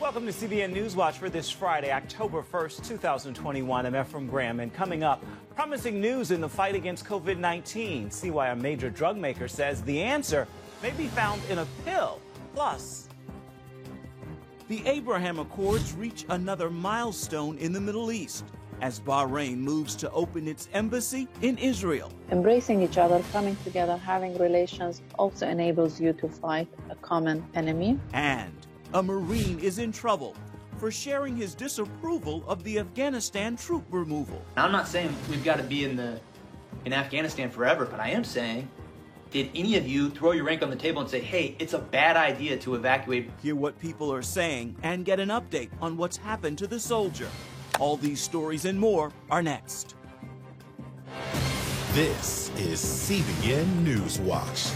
Welcome to CBN NewsWatch for this Friday, October 1st, 2021. I'm Ephraim Graham, and coming up, promising news in the fight against COVID-19. See why a major drug maker says the answer may be found in a pill. Plus, the Abraham Accords reach another milestone in the Middle East as Bahrain moves to open its embassy in Israel. Embracing each other, coming together, having relations also enables you to fight a common enemy. And a Marine is in trouble for sharing his disapproval of the Afghanistan troop removal. I'm not saying we've got to be in Afghanistan forever, but I am saying, did any of you throw your rank on the table and say, hey, it's a bad idea to evacuate? Hear what people are saying and get an update on what's happened to the soldier. All these stories and more are next. This is CBN NewsWatch.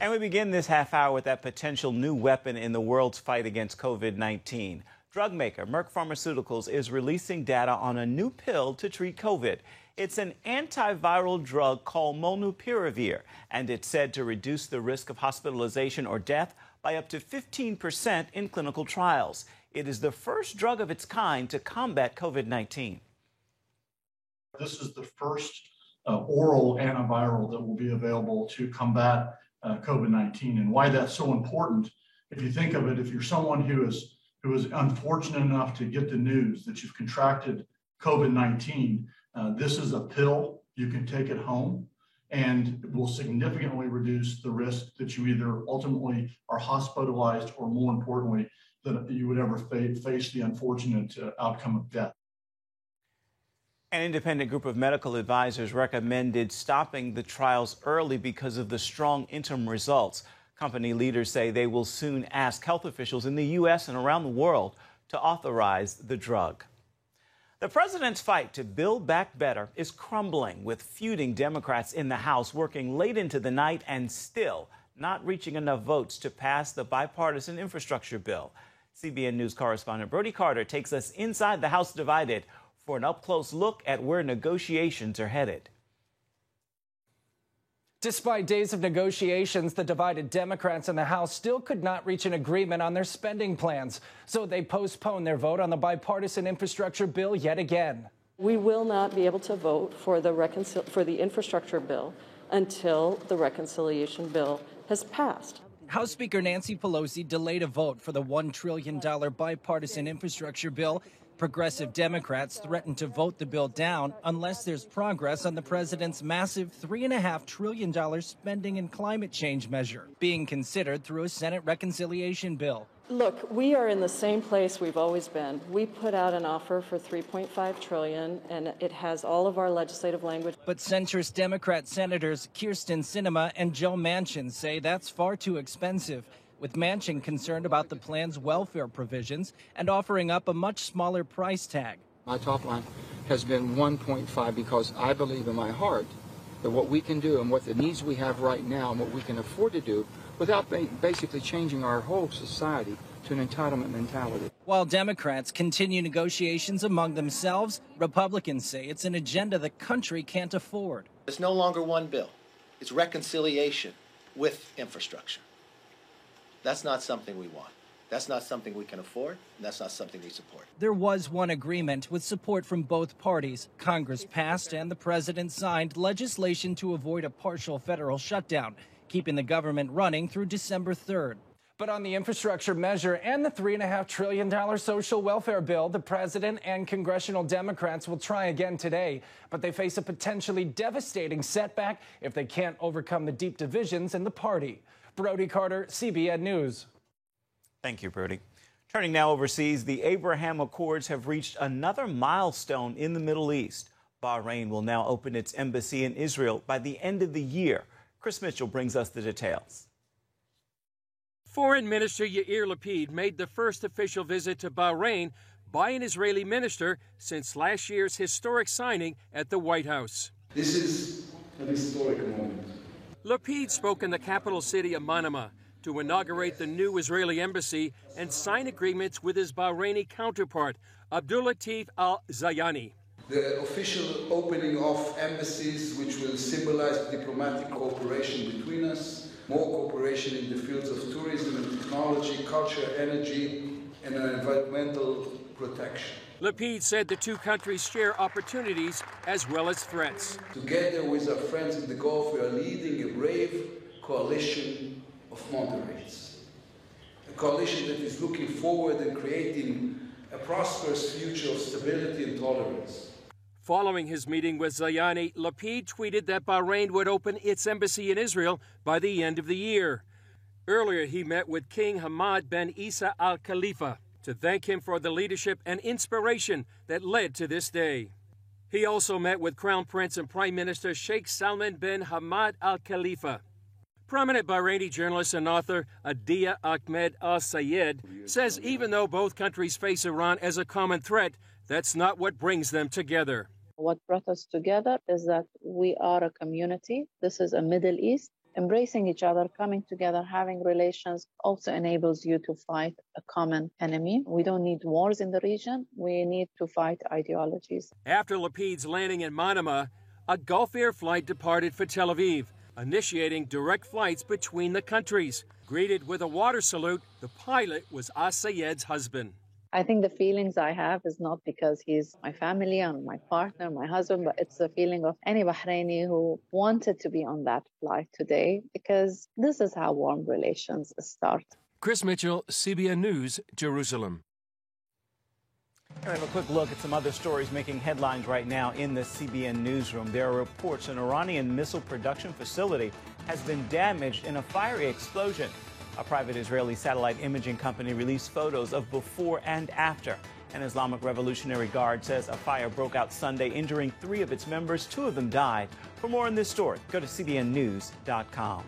And we begin this half hour with that potential new weapon in the world's fight against COVID-19. Drug maker MERCK Pharmaceuticals is releasing data on a new pill to treat COVID. It's an antiviral drug called molnupiravir, and it's said to reduce the risk of hospitalization or death by up to 15% in clinical trials. It is the first drug of its kind to combat COVID-19. This is the first oral antiviral that will be available to combat COVID-19. And why that's so important, if you think of it, if you're someone who is unfortunate enough to get the news that you've contracted COVID-19, this is a pill. You can take it home, and it will significantly reduce the risk that you either ultimately are hospitalized or, more importantly, that you would ever face the unfortunate outcome of death. An independent group of medical advisors recommended stopping the trials early because of the strong interim results. Company leaders say they will soon ask health officials in the U.S. and around the world to authorize the drug. The president's fight to build back better is crumbling, with feuding Democrats in the House working late into the night and still not reaching enough votes to pass the bipartisan infrastructure bill. CBN News correspondent Brody Carter takes us inside the House divided for an up-close look at where negotiations are headed. Despite days of negotiations, the divided Democrats in the House still could not reach an agreement on their spending plans, so they postponed their vote on the bipartisan infrastructure bill yet again. We will not be able to vote for the infrastructure bill until the reconciliation bill has passed. House Speaker Nancy Pelosi delayed a vote for the $1 trillion bipartisan infrastructure bill. Progressive Democrats threatened to vote the bill down unless there's progress on the president's massive $3.5 trillion spending and climate change measure being considered through a Senate reconciliation bill. Look, we are in the same place we've always been. We put out an offer for $3.5 trillion, and it has all of our legislative language. But centrist Democrat Senators Kyrsten Sinema and Joe Manchin say that's far too expensive, with Manchin concerned about the plan's welfare provisions and offering up a much smaller price tag. My top line has been 1.5 because I believe in my heart that what we can do and what the needs we have right now and what we can afford to do without basically changing our whole society to an entitlement mentality. While Democrats continue negotiations among themselves, Republicans say it's an agenda the country can't afford. It's no longer one bill. It's reconciliation with infrastructure. That's not something we want. That's not something we can afford, and that's not something we support. There was one agreement with support from both parties. Congress passed and the president signed legislation to avoid a partial federal shutdown, keeping the government running through December 3rd. But on the infrastructure measure and the $3.5 trillion social welfare bill, the president and congressional Democrats will try again today. But they face a potentially devastating setback if they can't overcome the deep divisions in the party. Brody Carter, CBN News. Thank you, Brody. Turning now overseas, the Abraham Accords have reached another milestone in the Middle East. Bahrain will now open its embassy in Israel by the end of the year. Chris Mitchell brings us the details. Foreign Minister Yair Lapid made the first official visit to Bahrain by an Israeli minister since last year's historic signing at the White House. This is an historic moment. Lapid spoke in the capital city of Manama to inaugurate the new Israeli embassy and sign agreements with his Bahraini counterpart, Abdulatif Al-Zayani. The official opening of embassies, which will symbolize diplomatic cooperation between us, more cooperation in the fields of tourism and technology, culture, energy, and environmental protection. Lapid said the two countries share opportunities as well as threats. Together with our friends in the Gulf, we are leading a brave coalition of moderates. A coalition that is looking forward and creating a prosperous future of stability and tolerance. Following his meeting with Zayani, Lapid tweeted that Bahrain would open its embassy in Israel by the end of the year. Earlier, he met with King Hamad bin Isa Al Khalifa to thank him for the leadership and inspiration that led to this day. He also met with Crown Prince and Prime Minister Sheikh Salman bin Hamad Al Khalifa. Prominent Bahraini journalist and author Adia Ahmed Al-Sayed says even though both countries face Iran as a common threat, that's not what brings them together. What brought us together is that we are a community. This is a Middle East. Embracing each other, coming together, having relations also enables you to fight a common enemy. We don't need wars in the region. We need to fight ideologies. After Lapid's landing in Manama, a Gulf Air flight departed for Tel Aviv, initiating direct flights between the countries. Greeted with a water salute, the pilot was Al-Sayed's husband. I think the feelings I have is not because he's my family and my partner, my husband, but it's the feeling of any Bahraini who wanted to be on that flight today, because this is how warm relations start. Chris Mitchell, CBN News, Jerusalem. We have a quick look at some other stories making headlines right now in the CBN newsroom. There are reports an Iranian missile production facility has been damaged in a fiery explosion. A private Israeli satellite imaging company released photos of before and after. An Islamic Revolutionary Guard says a fire broke out Sunday, injuring 3 of its members. 2 of them died. For more on this story, go to cbnnews.com.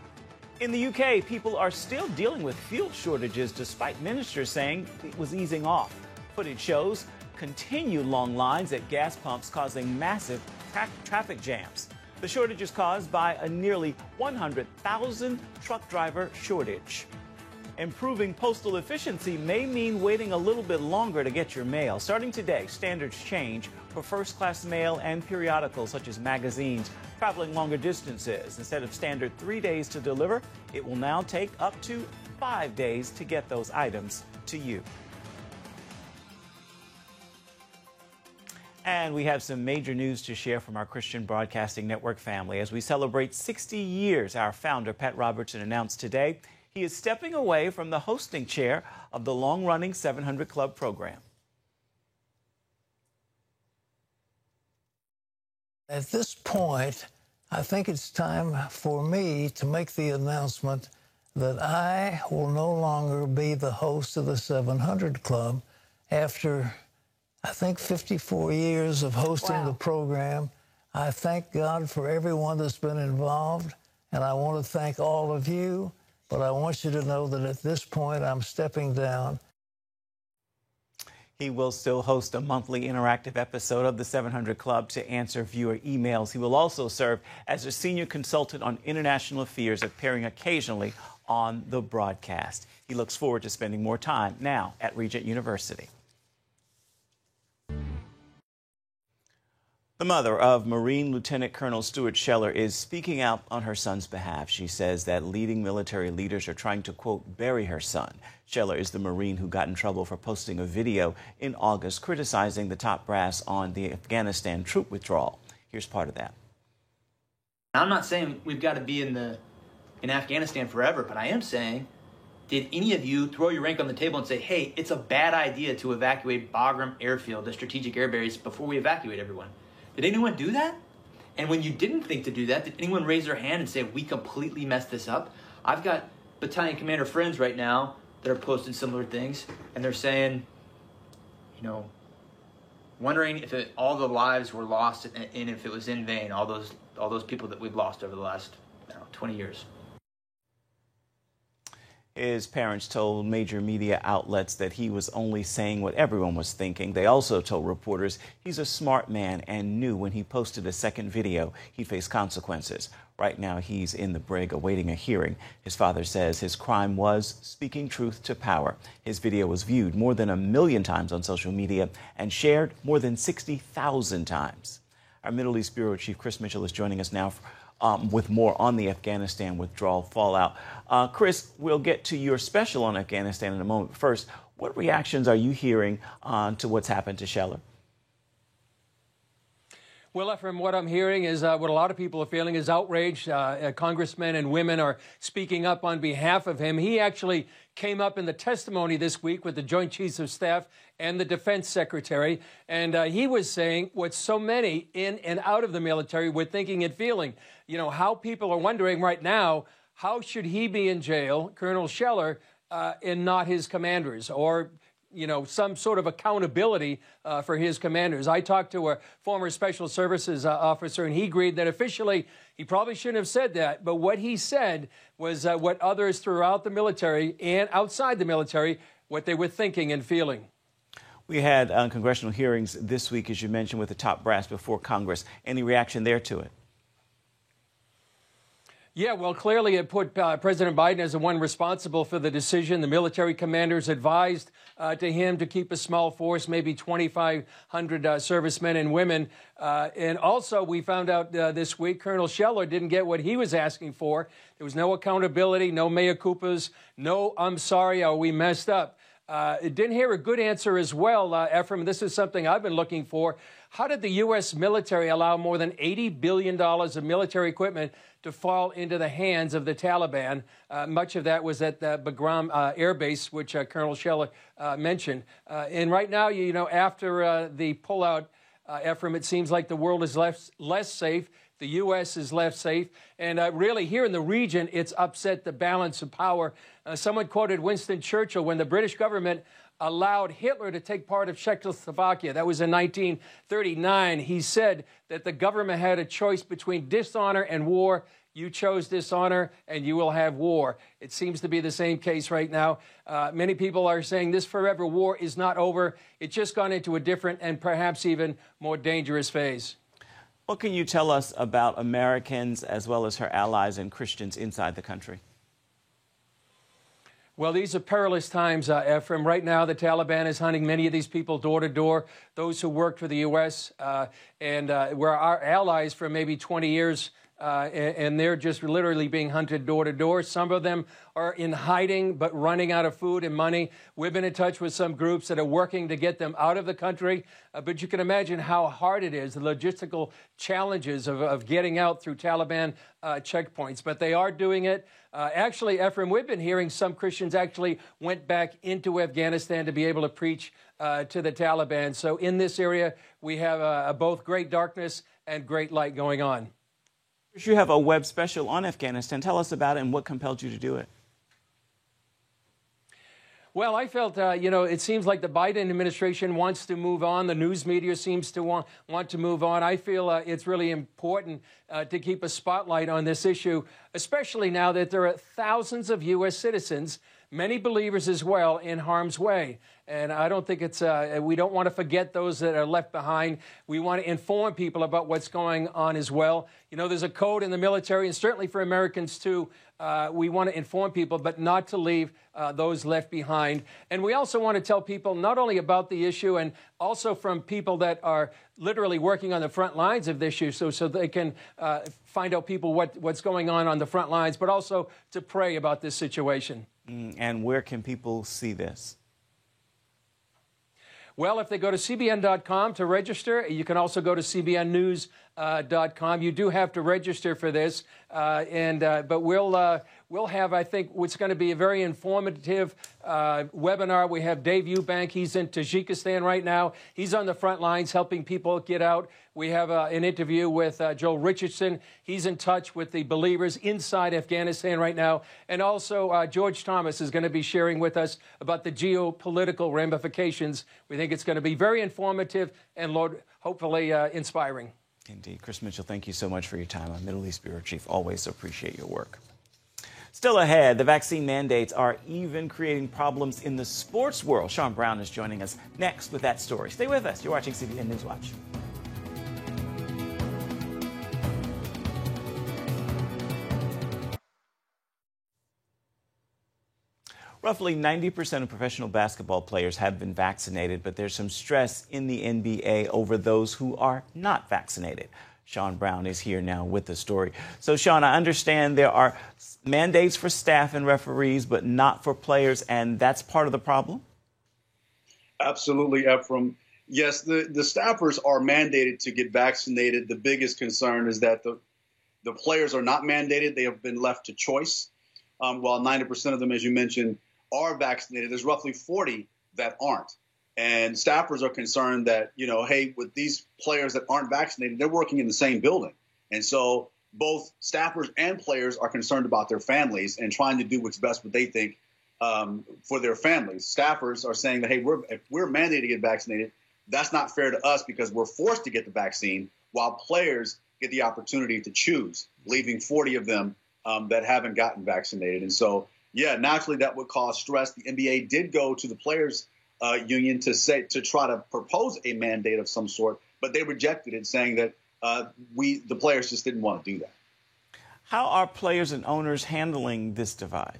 In the UK, people are still dealing with fuel shortages despite ministers saying it was easing off. Footage shows continued long lines at gas pumps causing massive traffic jams. The shortage is caused by a nearly 100,000 truck driver shortage. Improving postal efficiency may mean waiting a little bit longer to get your mail. Starting today, standards change for first-class mail and periodicals such as magazines traveling longer distances. Instead of standard 3 days to deliver, it will now take up to 5 days to get those items to you. And we have some major news to share from our Christian Broadcasting Network family. As we celebrate 60 years, our founder, Pat Robertson, announced today he is stepping away from the hosting chair of the long-running 700 Club program. At this point, I think it's time for me to make the announcement that I will no longer be the host of the 700 Club after, I think, 54 years of hosting the program. I thank God for everyone that's been involved, and I want to thank all of you, but I want you to know that at this point I'm stepping down. He will still host a monthly interactive episode of the 700 Club to answer viewer emails. He will also serve as a senior consultant on international affairs, appearing occasionally on the broadcast. He looks forward to spending more time now at Regent University. The mother of Marine Lieutenant Colonel Stuart Scheller is speaking out on her son's behalf. She says that leading military leaders are trying to, quote, bury her son. Scheller is the Marine who got in trouble for posting a video in August criticizing the top brass on the Afghanistan troop withdrawal. Here's part of that. I'm not saying we've got to be in Afghanistan forever, but I am saying, did any of you throw your rank on the table and say, hey, it's a bad idea to evacuate Bagram Airfield, the strategic air base, before we evacuate everyone? Did anyone do that? And when you didn't think to do that, did anyone raise their hand and say, we completely messed this up? I've got battalion commander friends right now that are posting similar things, and they're saying, you know, wondering if all the lives were lost and if it was in vain, all those people that we've lost over the last 20 years. His parents told major media outlets that he was only saying what everyone was thinking. They also told reporters he's a smart man and knew when he posted a second video he'd face consequences. Right now, he's in the brig awaiting a hearing. His father says his crime was speaking truth to power. His video was viewed more than 1 million times on social media and shared more than 60,000 times. Our Middle East Bureau Chief Chris Mitchell is joining us now with more on the Afghanistan withdrawal fallout. Chris, we'll get to your special on Afghanistan in a moment. First, What reactions are you hearing to what's happened to Scheller? Well, Ephraim, what I'm hearing is what a lot of people are feeling is outrage. Congressmen and women are speaking up on behalf of him. He actually came up in the testimony this week with the Joint Chiefs of Staff and the Defense Secretary, and he was saying what so many in and out of the military were thinking and feeling. You know, how people are wondering right now, how should he be in jail, Colonel Scheller, and not his commanders, or you know, some sort of accountability for his commanders. I talked to a former Special Services officer, and he agreed that officially he probably shouldn't have said that. But what he said was what others throughout the military and outside the military, what they were thinking and feeling. We had congressional hearings this week, as you mentioned, with the top brass before Congress. Any reaction there to it? Yeah, well, clearly it put President Biden as the one responsible for the decision. The military commanders advised to him to keep a small force, maybe 2,500 servicemen and women. And also, we found out this week, Colonel Scheller didn't get what he was asking for. There was no accountability, no mea culpas, no I'm sorry, or we messed up. Didn't hear a good answer as well, Ephraim. This is something I've been looking for. How did the U.S. military allow more than $80 billion of military equipment to fall into the hands of the Taliban? Much of that was at the Bagram Air Base, which Colonel Scheller mentioned. And right now, you know, after the pullout, Ephraim, it seems like the world is less safe. The U.S. is left safe. And really, here in the region, it's upset the balance of power. Someone quoted Winston Churchill when the British government allowed Hitler to take part of Czechoslovakia. That was in 1939. He said that the government had a choice between dishonor and war. You chose dishonor, and you will have war. It seems to be the same case right now. Many people are saying this forever war is not over. It's just gone into a different and perhaps even more dangerous phase. What can you tell us about Americans as well as her allies and Christians inside the country? Well, these are perilous times, Ephraim. Right now, the Taliban is hunting many of these people door to door, those who worked for the U.S. And were our allies for maybe 20 years. And they're just literally being hunted door to door. Some of them are in hiding but running out of food and money. We've been in touch with some groups that are working to get them out of the country. But you can imagine how hard it is, the logistical challenges of getting out through Taliban checkpoints. But they are doing it. Actually, Ephraim, we've been hearing some Christians actually went back into Afghanistan to be able to preach to the Taliban. So in this area, we have both great darkness and great light going on. You have a web special on Afghanistan. Tell us about it and what compelled you to do it. Well, I felt, you know, it seems like the Biden administration wants to move on. The news media seems to want to move on. I feel it's really important to keep a spotlight on this issue, especially now that there are thousands of U.S. citizens, many believers as well, in harm's way. And I don't think it's, we don't want to forget those that are left behind. We want to inform people about what's going on as well. You know, there's a code in the military, and certainly for Americans too. We want to inform people, but not to leave those left behind. And we also want to tell people not only about the issue, and also from people that are literally working on the front lines of this issue, so they can find out people what's going on the front lines, but also to pray about this situation. And where can people see this? Well, if they go to CBN.com to register, you can also go to CBN News.com. You do have to register for this, but we'll have, I think, what's going to be a very informative webinar. We have Dave Eubank. He's in Tajikistan right now. He's on the front lines helping people get out. We have an interview with Joel Richardson. He's in touch with the believers inside Afghanistan right now. And also George Thomas is going to be sharing with us about the geopolitical ramifications. We think it's going to be very informative and, Lord, hopefully inspiring. Indeed. Chris Mitchell, thank you so much for your time. I'm Middle East Bureau Chief. Always appreciate your work. Still ahead, the vaccine mandates are even creating problems in the sports world. Sean Brown is joining us next with that story. Stay with us. You're watching CBN NewsWatch. Roughly 90% of professional basketball players have been vaccinated, but there's some stress in the NBA over those who are not vaccinated. Sean Brown is here now with the story. So, Sean, I understand there are mandates for staff and referees, but not for players, and that's part of the problem? Absolutely, Ephraim. Yes, the staffers are mandated to get vaccinated. The biggest concern is that the players are not mandated. They have been left to choice. While 90% of them, as you mentioned, are vaccinated, there's roughly 40 that aren't. And staffers are concerned that, hey, with these players that aren't vaccinated, they're working in the same building. And so both staffers and players are concerned about their families and trying to do what's best what they think for their families. Staffers are saying that, hey, if we're mandated to get vaccinated, that's not fair to us because we're forced to get the vaccine, while players get the opportunity to choose, leaving 40 of them that haven't gotten vaccinated. And so, yeah, naturally that would cause stress. The NBA did go to the players' union to try to propose a mandate of some sort, but they rejected it, saying that the players just didn't want to do that. How are players and owners handling this divide?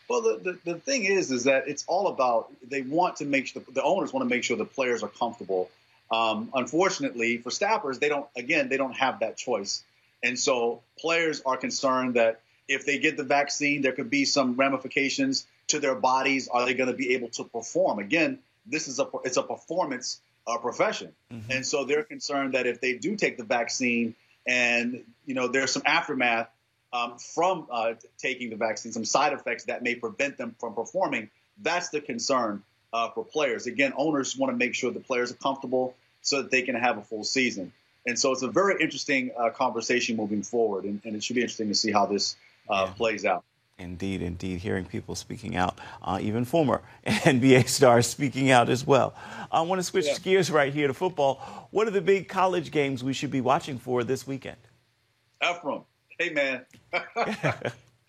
Well, the thing is that it's all about, they want to make sure, the owners want to make sure the players are comfortable. Unfortunately, for staffers, they don't have that choice. And so players are concerned that if they get the vaccine, there could be some ramifications to their bodies. Are they going to be able to perform? Again, it's a performance profession. Mm-hmm. And so they're concerned that if they do take the vaccine and, there's some aftermath from taking the vaccine, some side effects that may prevent them from performing, that's the concern for players. Again, owners want to make sure the players are comfortable so that they can have a full season. And so it's a very interesting conversation moving forward, and it should be interesting to see how this plays out. Indeed, indeed. Hearing people speaking out, even former NBA stars speaking out as well. I want to switch gears right here to football. What are the big college games we should be watching for this weekend? Ephraim, hey, man.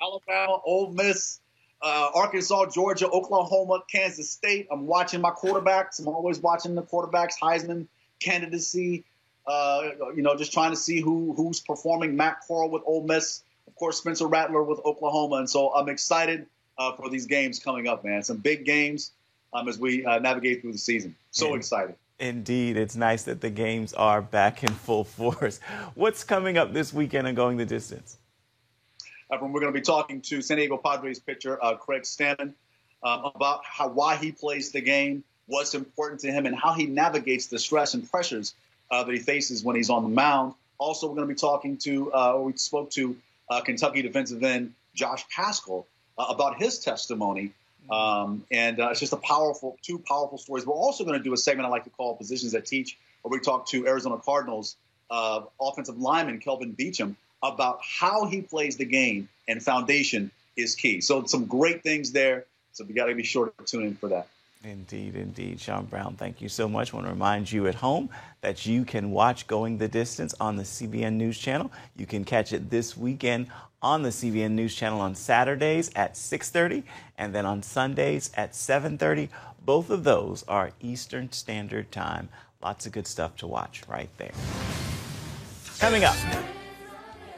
Alabama, Ole Miss, Arkansas, Georgia, Oklahoma, Kansas State. I'm watching my quarterbacks. I'm always watching the quarterbacks, Heisman candidacy, just trying to see who's performing. Matt Corral with Ole Miss. Of course, Spencer Rattler with Oklahoma. And so I'm excited for these games coming up, man. Some big games as we navigate through the season. So excited. Indeed. It's nice that the games are back in full force. What's coming up this weekend and going the distance? We're going to be talking to San Diego Padres pitcher Craig Stammen about why he plays the game, what's important to him, and how he navigates the stress and pressures that he faces when he's on the mound. Also, we're going to be talking to, we spoke to Kentucky defensive end Josh Paschal about his testimony. It's just two powerful stories. We're also going to do a segment I like to call Positions That Teach, where we talk to Arizona Cardinals offensive lineman Kelvin Beachum about how he plays the game, and foundation is key. So some great things there. So we got to be sure to tune in for that. Indeed, indeed. Sean Brown, thank you so much. I want to remind you at home that you can watch Going the Distance on the CBN News Channel. You can catch it this weekend on the CBN News Channel on Saturdays at 6:30 and then on Sundays at 7:30. Both of those are Eastern Standard Time. Lots of good stuff to watch right there. Coming up,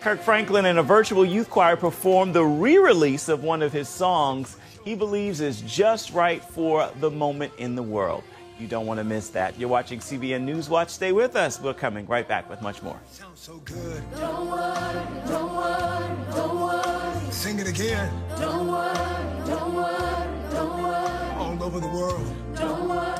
Kirk Franklin and a virtual youth choir performed the re-release of one of his songs he believes is just right for the moment in the world. You don't want to miss that. You're watching CBN News Watch. Stay with us. We're coming right back with much more. Sounds so good. Don't worry, don't worry, don't worry. Sing it again. Don't worry, don't worry, don't worry. All over the world. Don't worry.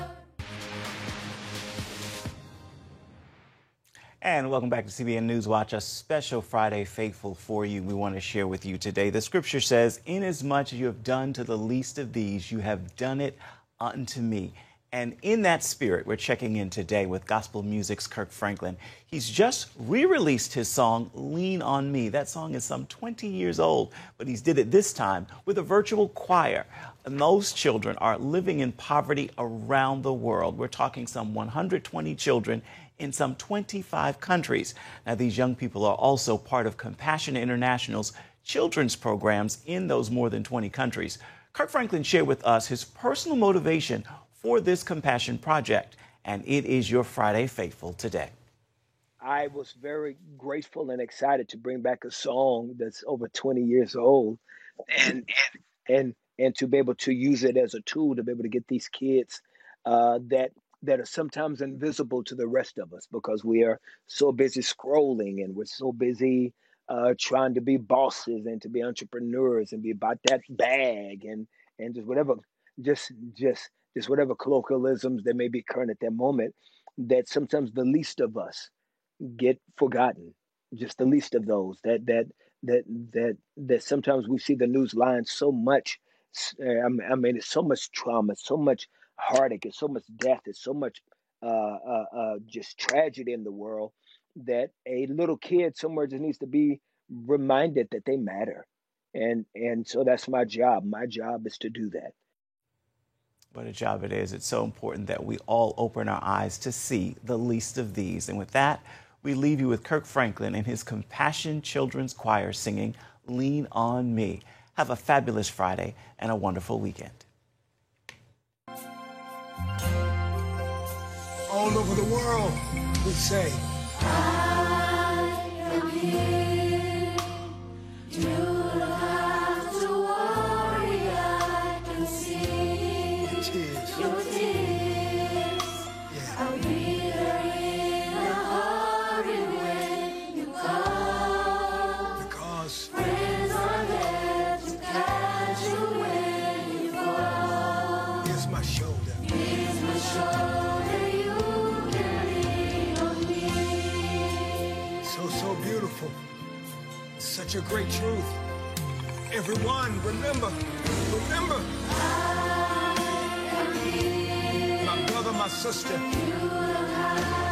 And welcome back to CBN News Watch, a special Friday Faithful for you we want to share with you today. The scripture says, "Inasmuch you have done to the least of these, you have done it unto me." And in that spirit, we're checking in today with gospel music's Kirk Franklin. He's just re-released his song, Lean on Me. That song is some 20 years old, but he's did it this time with a virtual choir. And those children are living in poverty around the world. We're talking some 120 children in some 25 countries. Now, these young people are also part of Compassion International's children's programs in those more than 20 countries. Kirk Franklin shared with us his personal motivation for this Compassion project, and it is your Friday Faithful today. I was very grateful and excited to bring back a song that's over 20 years old, and to be able to use it as a tool to be able to get these kids that are sometimes invisible to the rest of us because we are so busy scrolling and we're so busy trying to be bosses and to be entrepreneurs and be about that bag and just whatever, just just whatever colloquialisms that may be current at that moment, that sometimes the least of us get forgotten. Just the least of those that sometimes we see the news lines so much. I mean, it's so much trauma, so much heartache, it's so much death, it's so much just tragedy in the world, that a little kid somewhere just needs to be reminded that they matter. And so that's my job. My job is to do that. What a job it is. It's so important that we all open our eyes to see the least of these. And with that, we leave you with Kirk Franklin and his Compassion Children's Choir singing Lean on Me. Have a fabulous Friday and a wonderful weekend. All over the world, we say, I am here. You don't have to worry, I can see your tears. I'll be there in a hurry when you come. Because friends are there to catch you when you fall. here's my shoulder. Here's my shoulder, you can lean on me. So beautiful. Such a great truth. Everyone, remember. I am here. My brother, my sister. You don't have